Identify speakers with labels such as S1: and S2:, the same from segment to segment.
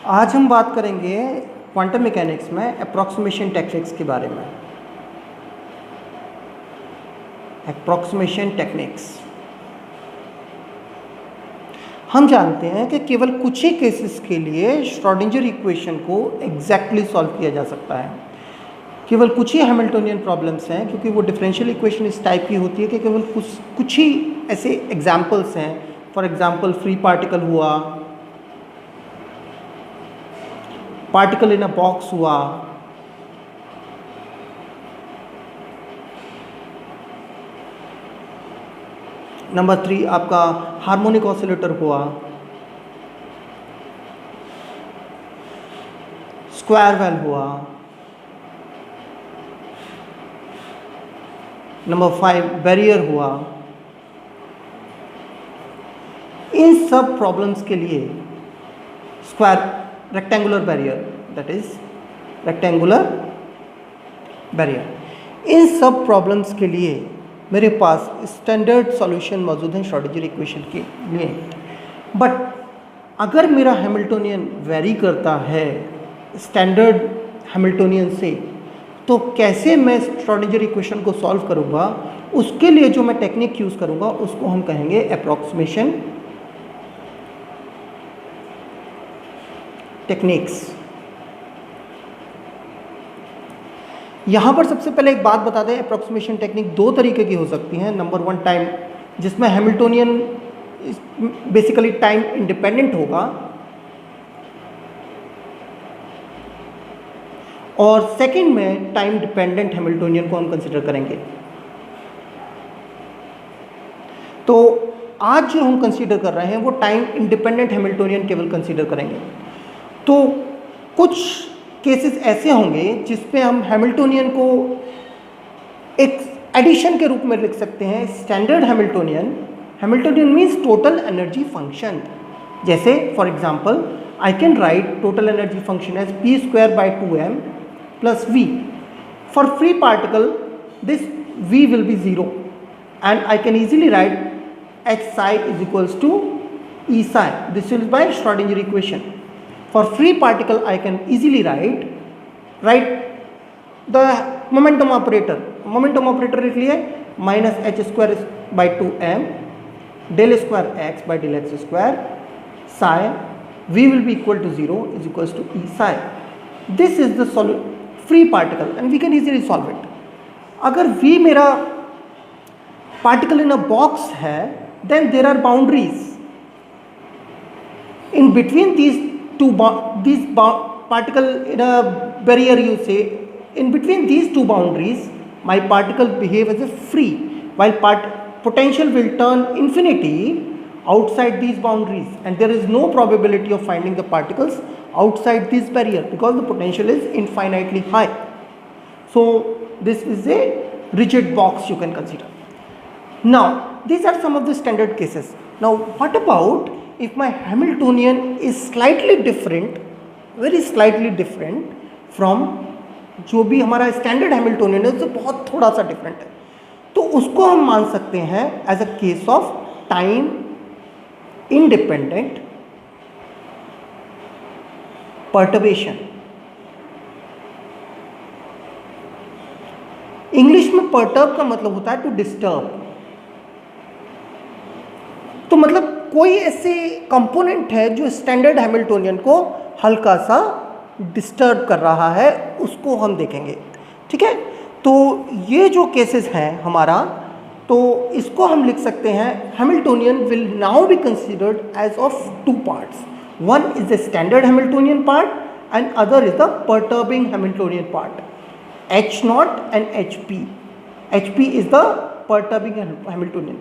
S1: आज हम बात करेंगे क्वांटम मैकेनिक्स में अप्रॉक्सीमेशन टेक्निक्स के बारे में। अप्रॉक्सीमेशन टेक्निक्स हम जानते हैं कि केवल कुछ ही केसेस के लिए श्रोडिंगर इक्वेशन को एग्जैक्टली सॉल्व किया जा सकता है। केवल कुछ ही हैमिल्टोनियन प्रॉब्लम्स हैं, क्योंकि वो डिफरेंशियल इक्वेशन इस टाइप की होती है कि केवल कुछ ही ऐसे एग्जाम्पल्स हैं। फॉर एग्जाम्पल फ्री पार्टिकल हुआ, पार्टिकल इन अ बॉक्स हुआ, नंबर 3 आपका हार्मोनिक ऑसिलेटर हुआ, स्क्वायर वेल हुआ, नंबर 5 बैरियर हुआ। इन सब प्रॉब्लम्स के लिए rectangular barrier, that is rectangular barrier, इन सब प्रॉब्लम्स के लिए मेरे पास स्टैंडर्ड सॉल्यूशन मौजूद है श्रोडिंगर इक्वेशन के लिए। बट अगर मेरा हैमिल्टोनियन वेरी करता है स्टैंडर्ड हैमिल्टोनियन से, तो कैसे मैं श्रोडिंगर इक्वेशन को सॉल्व करूँगा, उसके लिए जो मैं टेक्निक यूज़ करूँगा उसको हम कहेंगे अप्रॉक्सीमेशन टेक्निक्स। यहाँ पर सबसे पहले एक बात बता दें, अप्रॉक्सीमेशन टेक्निक दो तरीके की हो सकती हैं। नंबर 1 टाइम, जिसमें हैमिल्टोनियन बेसिकली टाइम इंडिपेंडेंट होगा, और सेकंड में टाइम डिपेंडेंट हैमिल्टोनियन को हम कंसीडर करेंगे। तो आज जो हम कंसीडर कर रहे हैं वो टाइम इंडिपेंडेंट हैमिल्टोनियन केवल कंसीडर करेंगे। तो कुछ केसेस ऐसे होंगे जिसपे हम हैमिल्टोनियन को एक एडिशन के रूप में लिख सकते हैं, standard Hamiltonian. Hamiltonian means total energy function. जैसे for example I can write total energy function as p²/2m + v। For free particle this v will be 0 and I can easily write h psi is equals to E psi. This is by Schrodinger equation. For free particle I can easily write the momentum operator. Momentum operator लिख लिए -h²/2m del square x by del x square psi v will be equal to 0 is equals to E psi. This is the free particle and we can easily solve it. अगर v मेरा particle in a box है, then there are boundaries. In between these particle in a barrier, you say, in between these two boundaries my particle behave as a free, while potential will turn infinity outside these boundaries, and there is no probability of finding the particles outside this barrier because the potential is infinitely high. So this is a rigid box you can consider. Now these are some of the standard cases. Now what about if my Hamiltonian is slightly different, very slightly different from जो भी हमारा standard Hamiltonian है, उससे बहुत थोड़ा सा different है, तो उसको हम मान सकते हैं as a case of time independent perturbation. English में पर्टर्ब का मतलब होता है टू डिस्टर्ब। तो मतलब कोई ऐसे कंपोनेंट है जो स्टैंडर्ड हैमिल्टोनियन को हल्का सा डिस्टर्ब कर रहा है, उसको हम देखेंगे। ठीक है, तो ये जो केसेस हैं हमारा, तो इसको हम लिख सकते हैं Hamiltonian will now be considered as of 2 parts. One is the standard Hamiltonian part and other is the perturbing Hamiltonian part, H0 and HP। HP is the perturbing Hamiltonian.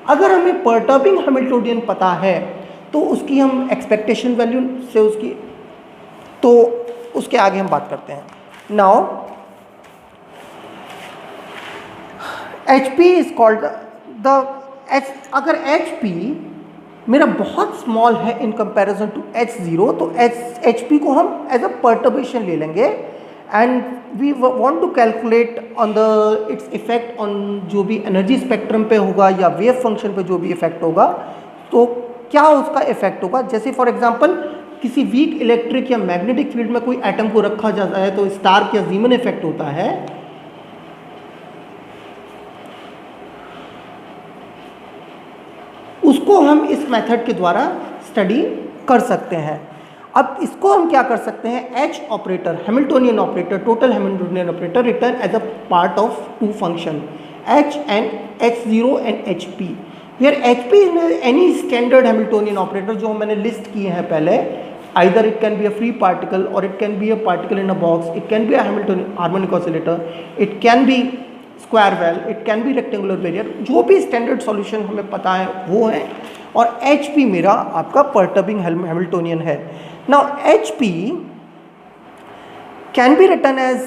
S1: अगर हमें पर्टर्बिंग हैमिल्टोनियन पता है तो उसकी हम एक्सपेक्टेशन वैल्यू से उसके आगे हम बात करते हैं। नाउ HP इज कॉल्ड अगर HP मेरा बहुत स्मॉल है इन कंपैरिजन टू H0, तो HP को हम एज अ पर्टर्बेशन ले लेंगे and we want to calculate on the its effect on जो भी एनर्जी स्पेक्ट्रम पे होगा या वेव फंक्शन पे जो भी इफेक्ट होगा, तो क्या उसका इफेक्ट होगा। जैसे फॉर एग्जांपल किसी वीक इलेक्ट्रिक या मैग्नेटिक फील्ड में कोई एटम को रखा जाता है तो स्टार्क या जीमन इफेक्ट होता है। उसको हम इस मेथड के द्वारा स्टडी कर सकते हैं। अब इसको हम क्या कर सकते हैं, H operator, Hamiltonian operator, total Hamiltonian operator return as a part of two function H and H0 and HP। Here HP is any standard Hamiltonian operator जो मैंने लिस्ट किए हैं पहले। either it can be a free particle or it can be a particle in a box, it can be a Hamiltonian harmonic oscillator, it can be square well, it can be rectangular barrier, जो भी standard solution हमें पता है वो है। और H P मेरा आपका परटर्बिंग हैमिल्टोनियन है। Now H P can be written as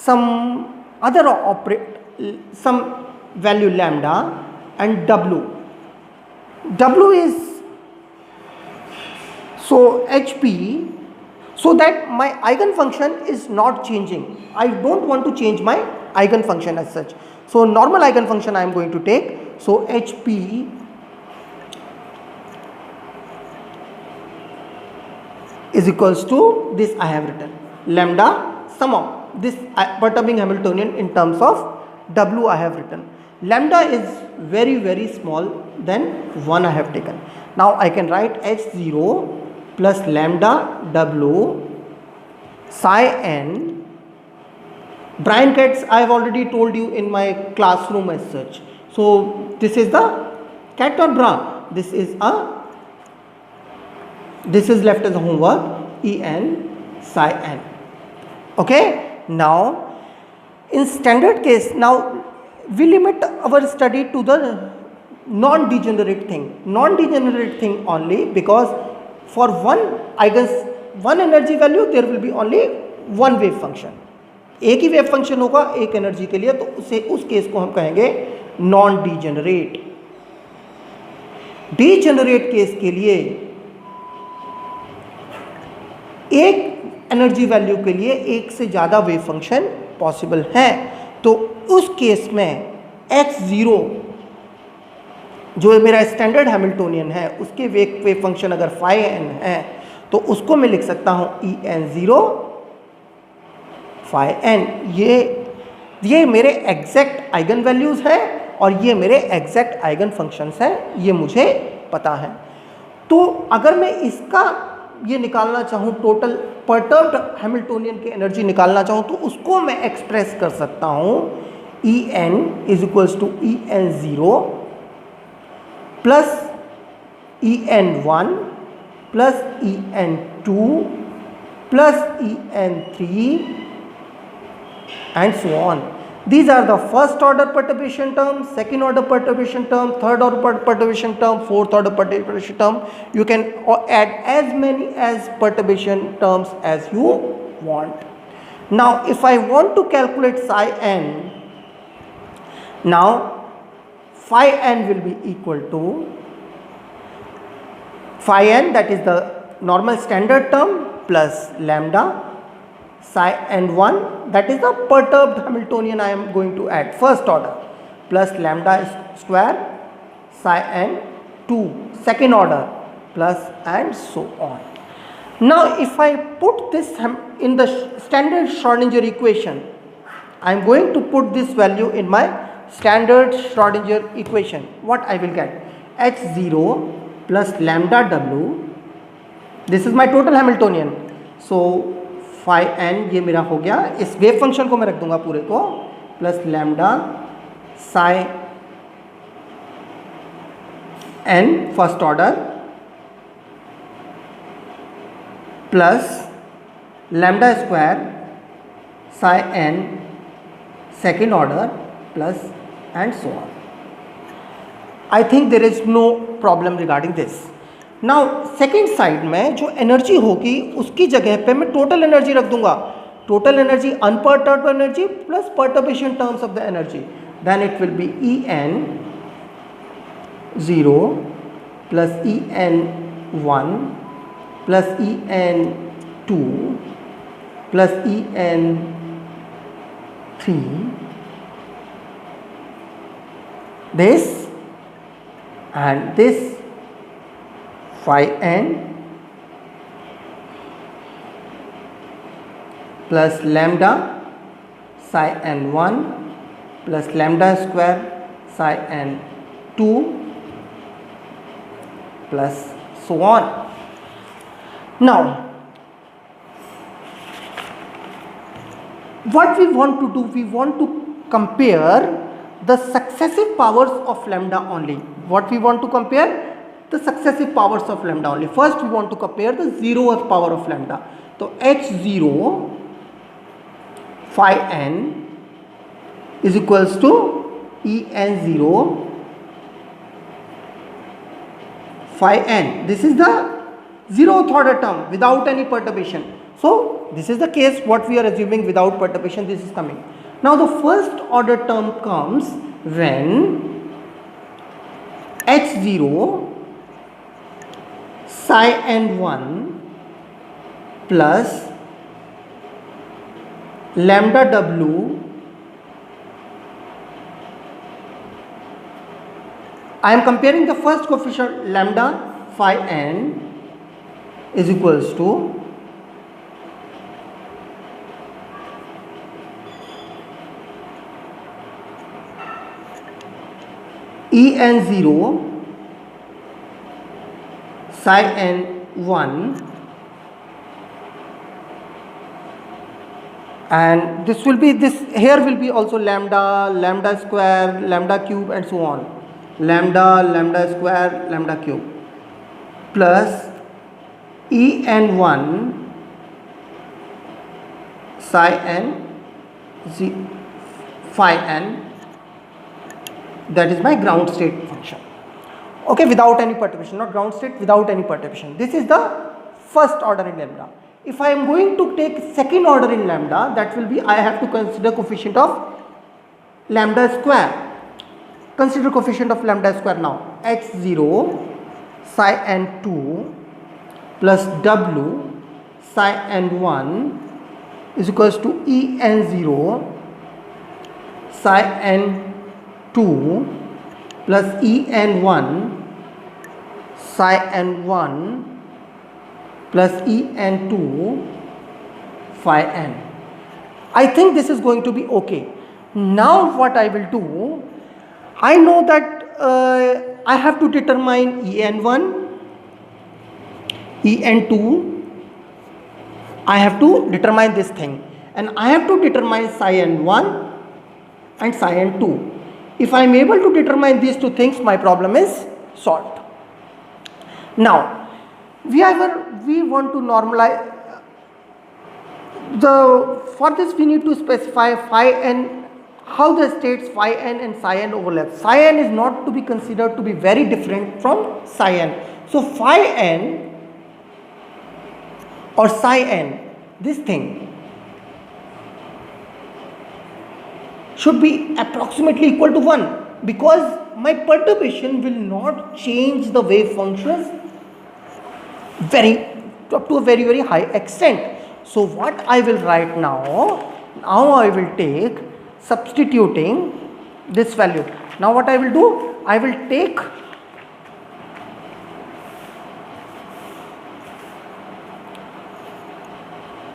S1: some other some value lambda and W. W is so HP, so that my eigenfunction is not changing. I don't want to change my eigenfunction as such. So normal eigenfunction I am going to take. So HP is equals to this I have written lambda sum of this perturbing Hamiltonian in terms of W I have written. Lambda is very small than 1 I have taken. Now I can write H0 plus lambda W psi n. Brackets I have already told you in my classroom as such. So this is the cat or bra. This is left as a homework. En psi n. Okay. Now in standard case, now we limit our study to the non-degenerate thing. Non-degenerate thing only because for one energy value there will be only one wave function. एक ही wave function होगा एक energy के लिए, तो उस case को हम कहेंगे नॉन डीजेनरेट। डीजेनरेट केस के लिए एक एनर्जी वैल्यू के लिए एक से ज़्यादा वेव फंक्शन पॉसिबल है। तो उस केस में H0 जो मेरा स्टैंडर्ड हैमिल्टोनियन है उसके वेव फंक्शन अगर phi n है तो उसको मैं लिख सकता हूँ En0 phi n। ये मेरे एग्जैक्ट आइगन वैल्यूज़ है और ये मेरे एग्जैक्ट आइगन फंक्शंस हैं, ये मुझे पता है। तो अगर मैं इसका ये निकालना चाहूँ, टोटल परटर्ब्ड हैमिल्टोनियन की एनर्जी निकालना चाहूँ, तो उसको मैं एक्सप्रेस कर सकता हूँ En is equals to En0 plus En1 plus En2 plus En3 and so on. These are the first order perturbation term, second order perturbation term, third order perturbation term, fourth order perturbation term. You can add as many as perturbation terms as you want. Now if I want to calculate psi n, now phi n will be equal to phi n, that is the normal standard term, plus lambda psi n1, that is the perturbed Hamiltonian I am going to add first order, plus lambda square psi n2 second order, plus and so on. Now if I put this in the standard Schrodinger equation, I am going to put this value in my standard Schrodinger equation. What I will get? H0 plus lambda W, this is my total Hamiltonian. So phi n ये मेरा हो गया, इस wave function को मैं रख दूंगा पूरे को, plus lambda psi n first order plus lambda square psi n second order plus and so on. I think there is no problem regarding this. Now second side में जो एनर्जी होगी उसकी जगह पे मैं टोटल एनर्जी रख दूंगा। Total energy unperturbed energy plus perturbation terms of the energy, then it will be En0 plus En1 plus En2 plus En3, this and this phi n plus lambda psi n1 plus lambda square psi n2 plus so on. Now what we want to do, we want to compare the successive powers of lambda only. What we want to compare? The successive powers of lambda only. First we want to compare the 0th power of lambda. So h0 phi n is equals to en0 phi n. This is the 0th order term without any perturbation. So this is the case what we are assuming without perturbation, this is coming. Now the first order term comes when h0 psi n1 plus lambda w, I am comparing the first coefficient lambda phi n is equals to en0 psi n1, and this will be, this here will be also lambda, lambda square, lambda cube and so on, lambda, lambda square, lambda cube plus en1 psi n phi n, that is my ground state function. Okay, without any perturbation, not ground state, without any perturbation. This is the first order in lambda. If I am going to take second order in lambda, that will be, I have to consider coefficient of lambda square. Consider coefficient of lambda square now. h0 psi n2 plus w psi n1 is equals to en0 psi n2 plus en1 psi n1 plus en2 phi n. I think this is going to be okay. Now what I will do, I know that I have to determine en1, en2, I have to determine this thing, and I have to determine psi n1 and psi n2. If I am able to determine these two things, my problem is solved. Now we want to normalize for this we need to specify phi n, how the states phi n and psi n overlap. Psi n is not to be considered to be very different from psi n. So phi n or psi n, this thing should be approximately equal to 1, because my perturbation will not change the wave functions up to a very high extent. So what I will write now I will take, substituting this value. Now what I will do, I will take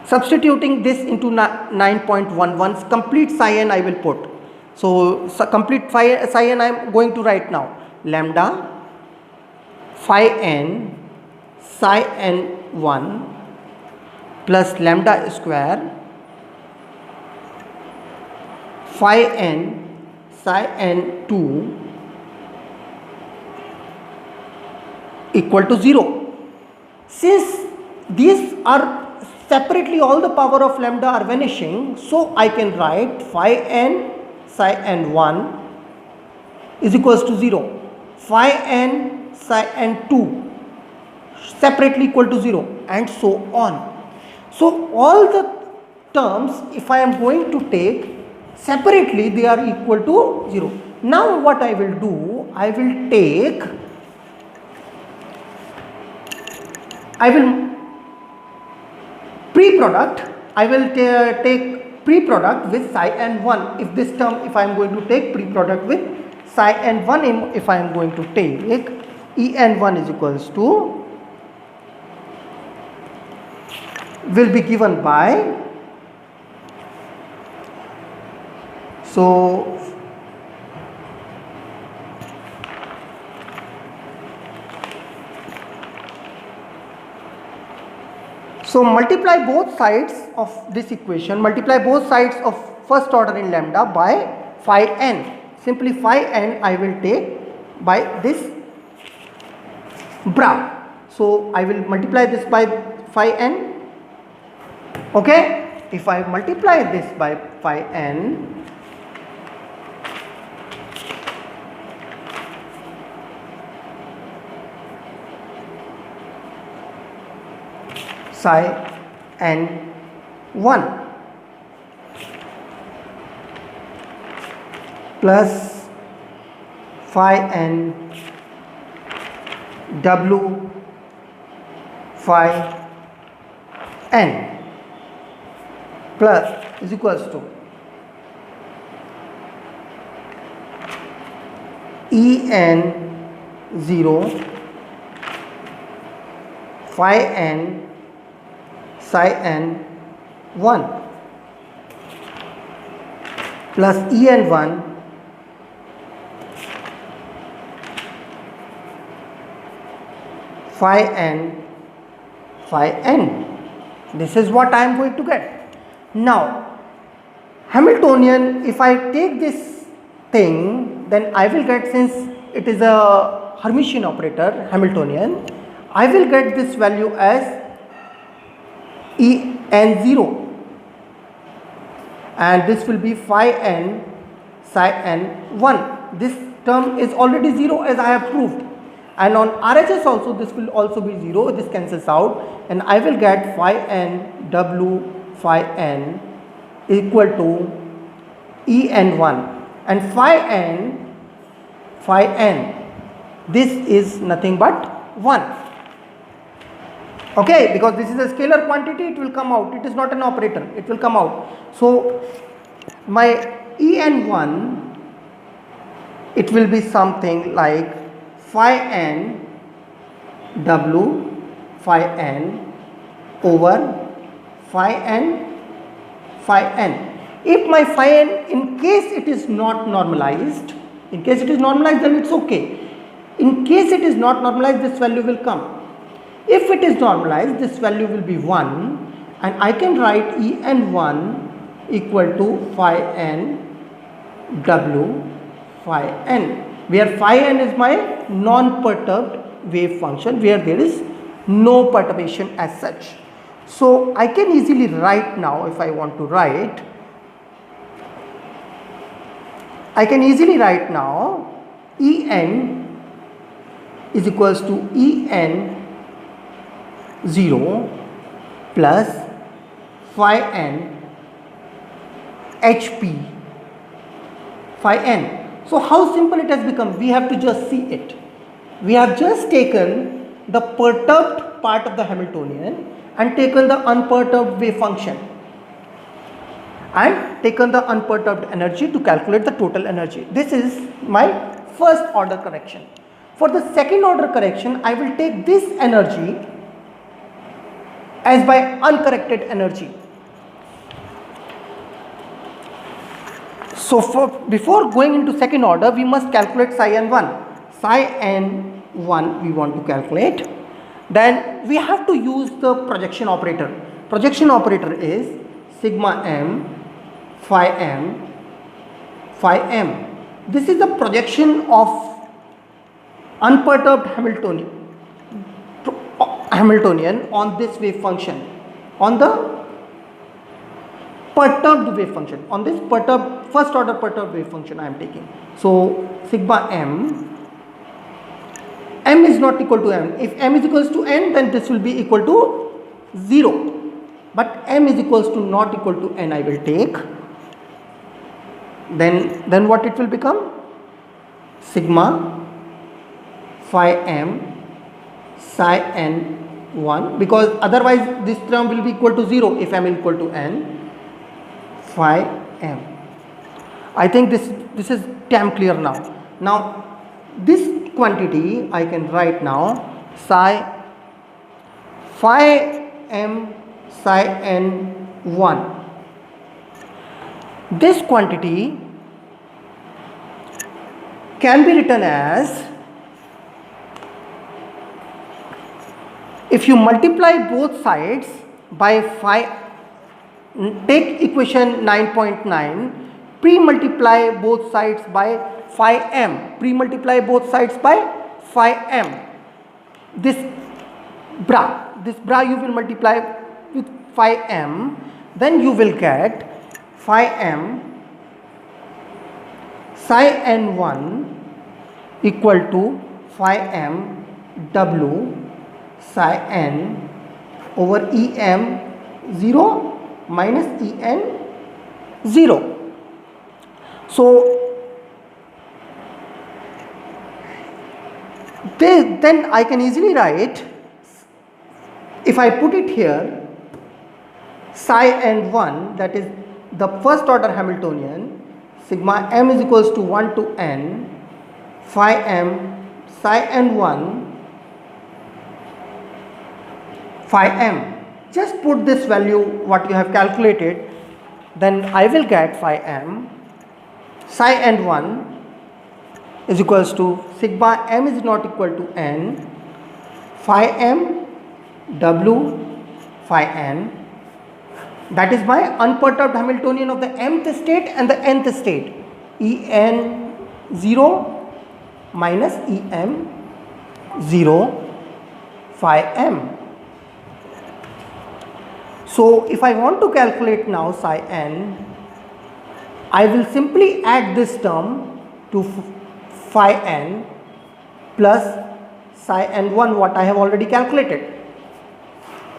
S1: substituting this into 9.11, complete psi n I will put. So complete psi n I am going to write now. Lambda phi n psi n1 plus lambda square phi n psi n2 equal to 0. Since these are separately, all the power of lambda are vanishing, so I can write phi n psi n1 is equals to 0, phi n psi n2 separately equal to 0, and so on. So all the terms, if I am going to take separately, they are equal to 0. Now what I will do, I will take, pre-product, I will take pre-product with psi n1. If this term, if I am going to take pre-product with psi n1, if I am going to take en1 is equals to, will be given by So multiply both sides of this equation, multiply both sides of first order in lambda by phi n. Simply phi n I will take by this bra. So I will multiply this by phi n. Okay, if I multiply this by phi n, psi n 1 plus phi n w phi n plus is equals to E n 0 phi n psi n 1 plus E n 1 phi n phi n. This is what I am going to get. Now Hamiltonian, if I take this thing, then I will get, since it is a Hermitian operator, Hamiltonian, I will get this value as E n 0, and this will be phi n psi n 1. This term is already 0 as I have proved, and on RHS also this will also be 0. This cancels out, and I will get phi n w phi n equal to E n 1, and phi n this is nothing but 1. Okay, because this is a scalar quantity, it will come out. It is not an operator, it will come out. So my E n 1, it will be something like phi n w phi n over phi n phi n. If my phi n, in case it is not normalized, then it's okay. In case it is not normalized, this value will come. If it is normalized, this value will be 1, and I can write E n 1 equal to phi n w phi n, where phi n is my non-perturbed wave function, where there is no perturbation as such. So I can easily write now, if I want to write, I can easily write now E n is equals to E n 0 plus phi n HP phi n. So how simple it has become, we have to just see it. We have just taken the perturbed part of the Hamiltonian and taken the unperturbed wave function and taken the unperturbed energy to calculate the total energy. This is my first order correction. For the second order correction, I will take this energy as by uncorrected energy. So before going into second order, we must calculate psi n 1. Psi n 1 we want to calculate. Then we have to use the projection operator. Projection operator is sigma m phi m phi m. This is the projection of unperturbed Hamiltonian on this wave function, on the perturbed wave function, on this perturbed first order perturbed wave function I am taking. So sigma m is not equal to m. If m is equals to n, then this will be equal to 0, but m is equals to not equal to n I will take. Then what it will become? Sigma phi m psi n 1, because otherwise this term will be equal to 0 if m is equal to n, phi m. I think this is damn clear now. Now this quantity I can write now psi m psi n 1. This quantity can be written as, if you multiply both sides by 5, take equation 9.9, pre-multiply both sides by 5m, pre-multiply both sides by 5m. This bra you will multiply with 5m, then you will get 5m psi n1 equal to 5m w psi n over em 0 minus en 0. So then I can easily write, if I put it here, psi n1, that is the first order Hamiltonian, sigma m is equals to 1 to n phi m psi n1 phi m. Just put this value what you have calculated, then I will get phi m psi n1 is equals to sigma m is not equal to n phi m w phi n. That is my unperturbed Hamiltonian of the mth state and the nth state, en 0 minus em 0 phi m. So if I want to calculate now psi n, I will simply add this term to phi n plus psi n1 what I have already calculated.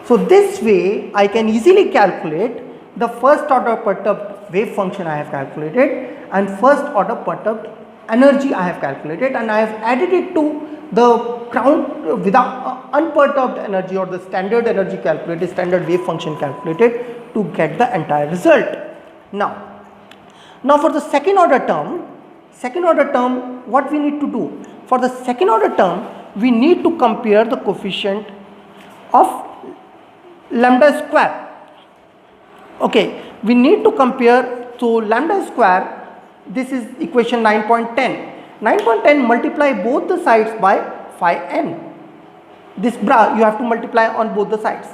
S1: So this way I can easily calculate the first order perturbed wave function I have calculated and first order perturbed energy I have calculated, and I have added it to the ground without unperturbed energy or the standard energy calculated, standard wave function calculated, to get the entire result. Now for the second order term, what we need to do? For the second order term, we need to compare the coefficient of lambda square. Okay, we need to compare, so lambda square, this is equation 9.10. 9.10 multiply both the sides by phi n. This bra you have to multiply on both the sides.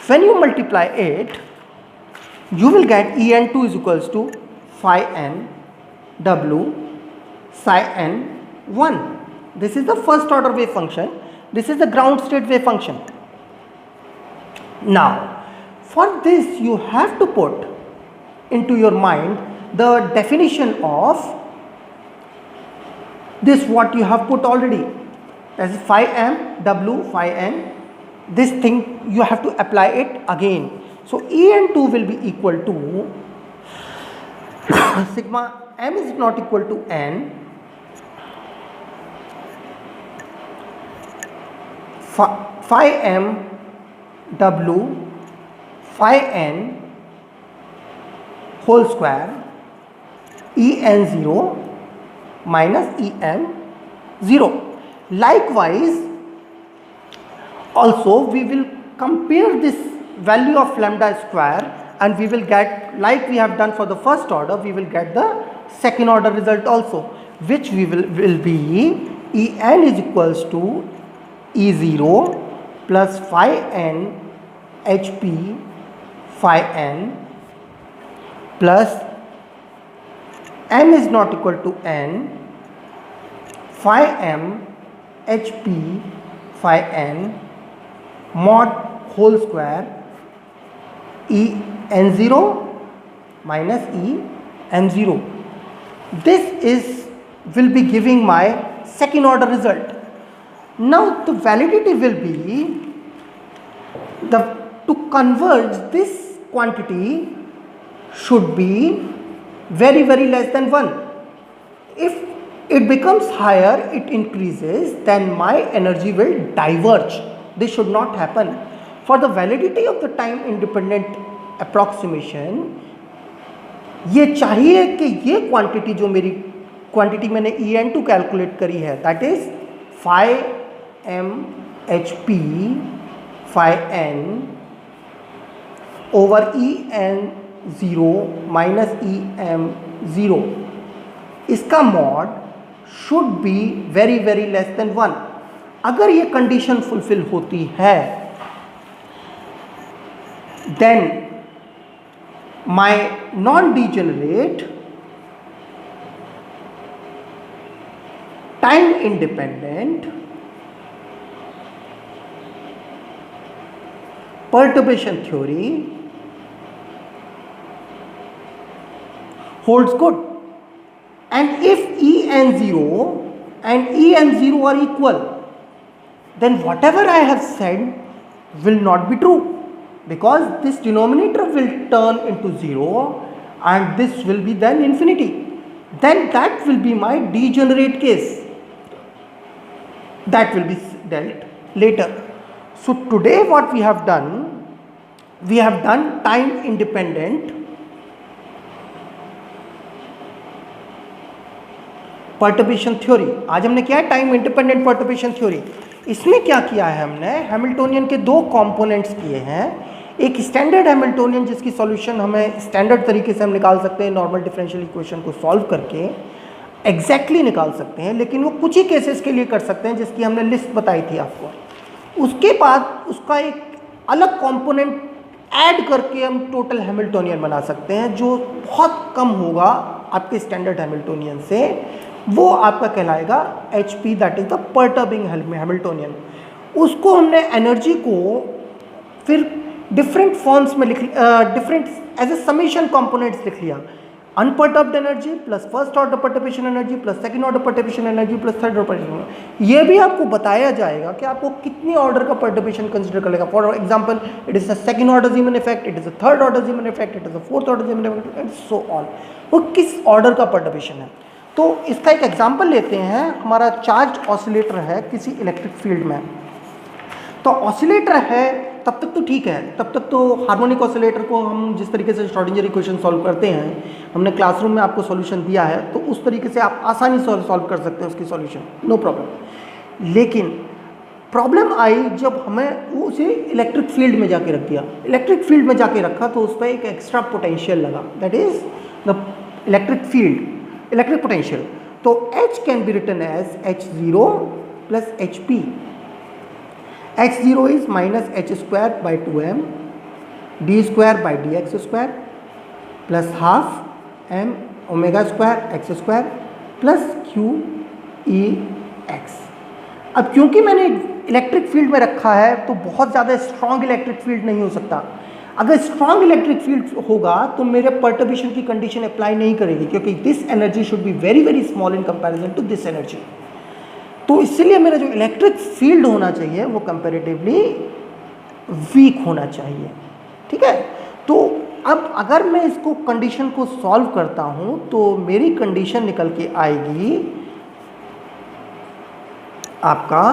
S1: When you multiply it, you will get en2 is equals to phi n w psi n 1. This is the first order wave function. This is the ground state wave function. Now for this you have to put into your mind the definition of this what you have put already, as phi m w phi n. This thing you have to apply it again. So en2 will be equal to sigma m is not equal to n phi m w phi n whole square en 0 minus en 0. Likewise, also we will compare this value of lambda square and we will get, like we have done for the first order, we will get the second order result also, which we will be en is equals to E0 plus phi n HP phi n plus m is not equal to n phi m HP phi n mod whole square E n0 minus E n0. This will be giving my second order result. Now the validity will be to converge this quantity should be very less than 1. If it becomes higher, it increases, then my energy will diverge. This should not happen. For the validity of the time independent approximation, ये चाहिए कि ये quantity जो मेरी quantity मैंने en2 calculate करी है, that is phi m HP phi n over en0 minus em0, इसका mod should be very very less than 1। अगर ये कंडीशन फुलफिल होती है then my non degenerate time independent perturbation theory holds good, and if E and 0 and E and 0 are equal, then whatever I have said will not be true, because this denominator will turn into 0 and this will be then infinity. Then that will be my degenerate case, that will be dealt later. So today what we have done time independent perturbation theory। आज हमने क्या है, time independent perturbation theory। इसमें क्या किया है हमने, Hamiltonian के दो कंपोनेंट्स किए हैं। एक स्टैंडर्ड हैमिल्टोनियन जिसकी सॉल्यूशन हमें स्टैंडर्ड तरीके से हम निकाल सकते हैं, नॉर्मल डिफरेंशियल इक्वेशन को सॉल्व करके एग्जैक्टली निकाल सकते हैं, लेकिन वो कुछ ही केसेस के लिए कर सकते हैं जिसकी हमने लिस्ट बताई थी आपको। उसके बाद उसका एक अलग कंपोनेंट ऐड करके हम टोटल हैमिल्टोनियन बना सकते हैं, जो बहुत कम होगा आपके स्टैंडर्ड हैमिल्टोनियन से। वो आपका कहलाएगा HP, that is the perturbing Hamiltonian. उसको हमने एनर्जी को फिर डिफरेंट फॉर्म्स में different as a summation components लिख लिया। Unperturbed energy plus first order perturbation energy plus second order perturbation energy plus third order perturbation. ये भी आपको बताया जाएगा कि आपको कितनी ऑर्डर का पर्टर्बेशन कंसिडर कर लेगा। For example, it is a second order जीमन effect, it is a third order जीमन effect, it is a fourth order जीमन effect and so on. वो किस ऑर्डर का पर्टर्बेशन है। तो इसका एक एग्जाम्पल लेते हैं। हमारा चार्ज ऑसिलेटर है किसी इलेक्ट्रिक फील्ड में। तो ऑसिलेटर है तब तक तो ठीक है, तब तक तो हार्मोनिक ऑसिलेटर को हम जिस तरीके से श्रोडिंगर इक्वेशन सॉल्व करते हैं, हमने क्लासरूम में आपको सॉल्यूशन दिया है, तो उस तरीके से आप आसानी से सॉल्व कर सकते हैं उसकी सॉल्यूशन, नो प्रॉब्लम। लेकिन प्रॉब्लम आई जब हमें उसे इलेक्ट्रिक फील्ड में जाके रख दिया। इलेक्ट्रिक फील्ड में जाके रखा तो उस पर एक एक्स्ट्रा पोटेंशियल लगा, that is the electric field, electric potential. तो H can be written as H0 plus HP। H0 is minus h square by 2m d square by dx square plus half m omega square x square plus q e x। अब क्योंकि मैंने electric field में रखा है तो बहुत ज़्यादा strong electric field नहीं हो सकता। अगर स्ट्रॉन्ग इलेक्ट्रिक फील्ड होगा तो मेरे पर्टर्बेशन की कंडीशन अप्लाई नहीं करेगी, क्योंकि this energy should be very very small in comparison to this energy. तो इसलिए मेरा जो इलेक्ट्रिक फील्ड होना चाहिए वो कंपैरेटिवली वीक होना चाहिए, ठीक है। तो अब अगर मैं इसको कंडीशन को सॉल्व करता हूं तो मेरी कंडीशन निकल के आएगी आपका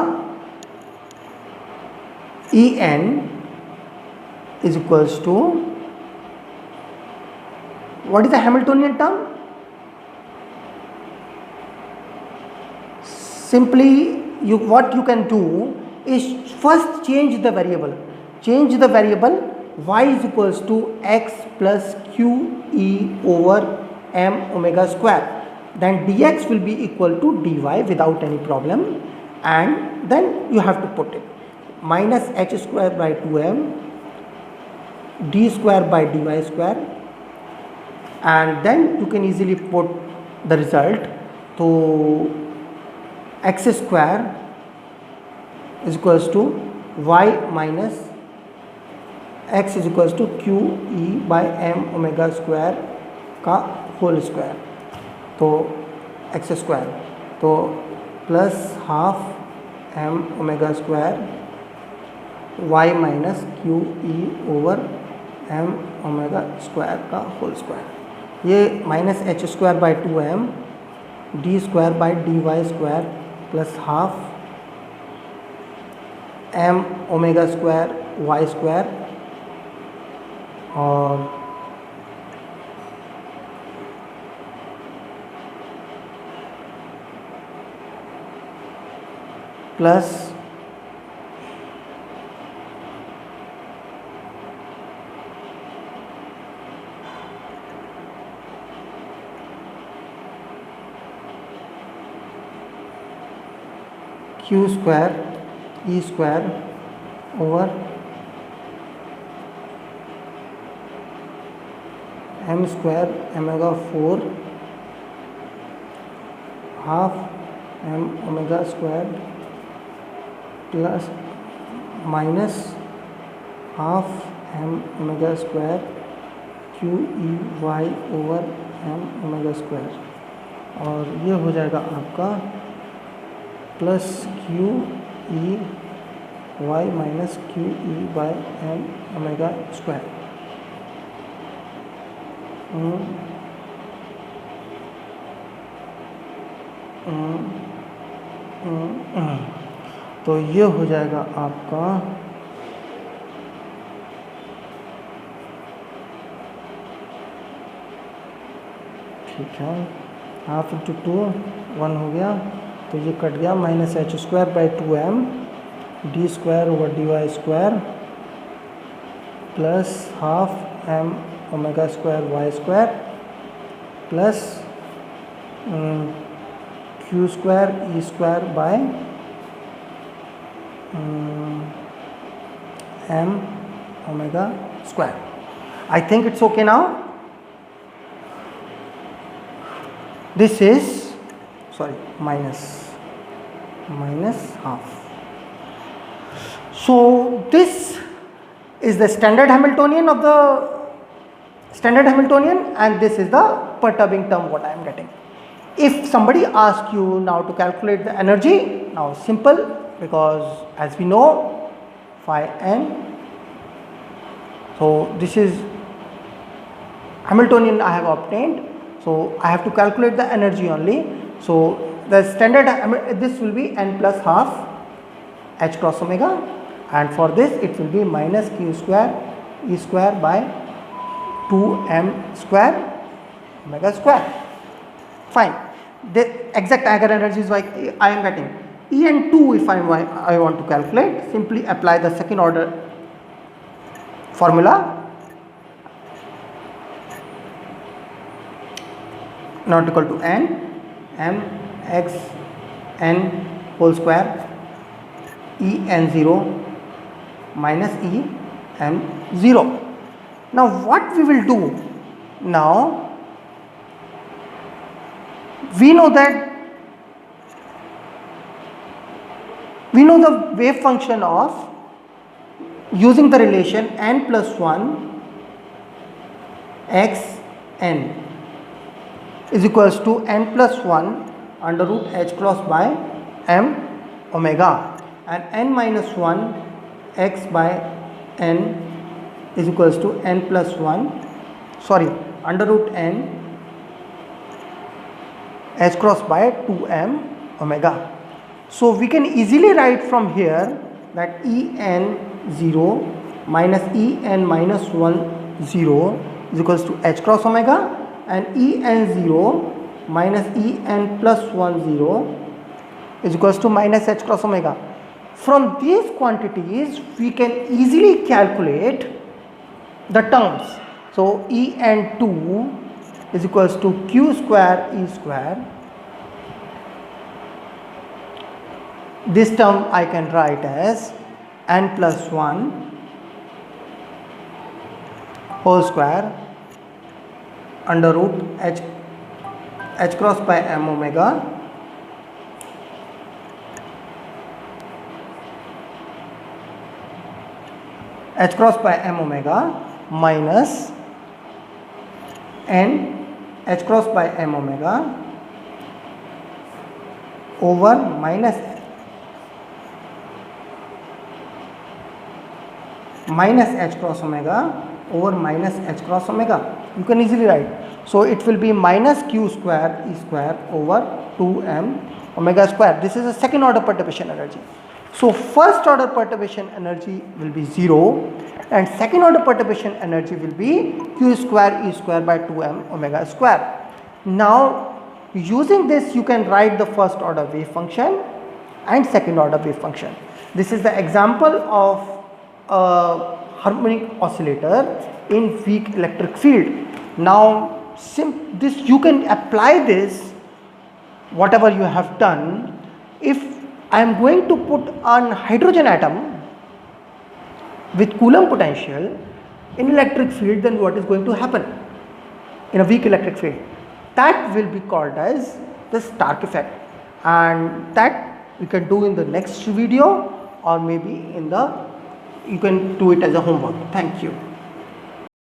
S1: En is equals to, what is the Hamiltonian term? Simply what you can do is first change the variable y is equals to x plus q e over m omega square, then dx will be equal to dy without any problem, and then you have to put it minus h square by 2m d square by dy square, and then you can easily put the result. तो x square is equals to y minus x is equals to q e by m omega square का whole square, तो x square तो plus half m omega square y minus q e over m omega square का whole square. ये minus h square by 2m d square by d y square plus half m omega square y square और plus q square e square over m square omega 4 half m omega square plus minus half m omega square q e y over m omega square, और ये हो जाएगा आपका plus q e y minus q e by m omega square. तो ये हो जाएगा आपका ठीक है, हाफ इंटू 2 1 हो गया, तो ये कट गया, minus h square by 2m d square over d y square plus half m omega square y square plus q square e square by m omega square. I think it's okay now. This is minus half. So this is the standard Hamiltonian of the standard Hamiltonian, and this is the perturbing term what I am getting. If somebody asks you now to calculate the energy, now simple, because as we know phi n, so this is Hamiltonian I have obtained. So I have to calculate the energy only. So the standard, this will be n plus half h cross omega, and for this it will be minus q square e square by 2m square omega square. Fine. The exact Eigen energy is like I am getting En2. If I want to calculate, simply apply the second order formula, not equal to n m x n whole square e n0 minus e m0. Now what we will do, now we know the wave function of using the relation n plus 1 x n is equals to n plus 1 under root h cross by m omega, and n minus 1 x by n is equals to n plus 1 under root n h cross by 2m omega. So we can easily write from here that En0 minus En minus 1 0 is equals to h cross omega, and En0 minus En plus 1 0 is equals to minus h cross omega. From these quantities we can easily calculate the terms. So En2 is equals to q square e square. This term I can write as n plus 1 whole square under root h cross by m omega h cross by m omega minus n h cross by m omega over minus h cross omega over minus h cross omega. You can easily write. So it will be minus q square e square over 2m omega square. This is a second order perturbation energy. So first order perturbation energy will be 0, and second order perturbation energy will be q square e square by 2m omega square. Now using this you can write the first order wave function and second order wave function. This is the example of a harmonic oscillator in weak electric field. Now this you can apply this whatever you have done. If I am going to put an hydrogen atom with Coulomb potential in electric field, then what is going to happen in a weak electric field? That will be called as the Stark effect, and that we can do in the next video, or maybe in the, you can do it as a homework. Thank you.